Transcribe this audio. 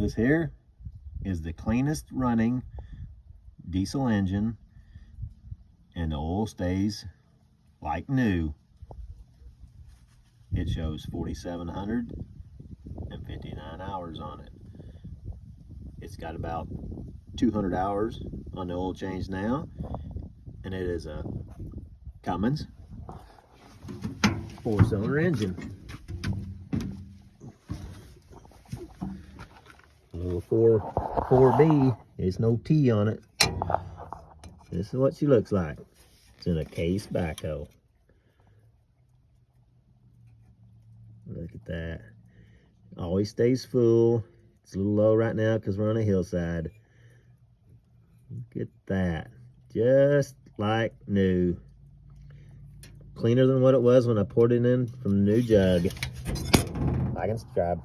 This here is the cleanest running diesel engine, and the oil stays like new. It shows 4,759 hours on it. It's got about 200 hours on the oil change now, and it is a Cummins 4-cylinder engine. A little 4B, there's no T on it. This is what she looks like. It's in a case backhoe. Look at that. Always stays full. It's a little low right now because we're on a hillside. Look at that. Just like new. Cleaner than what it was when I poured it in from the new jug. Like and subscribe.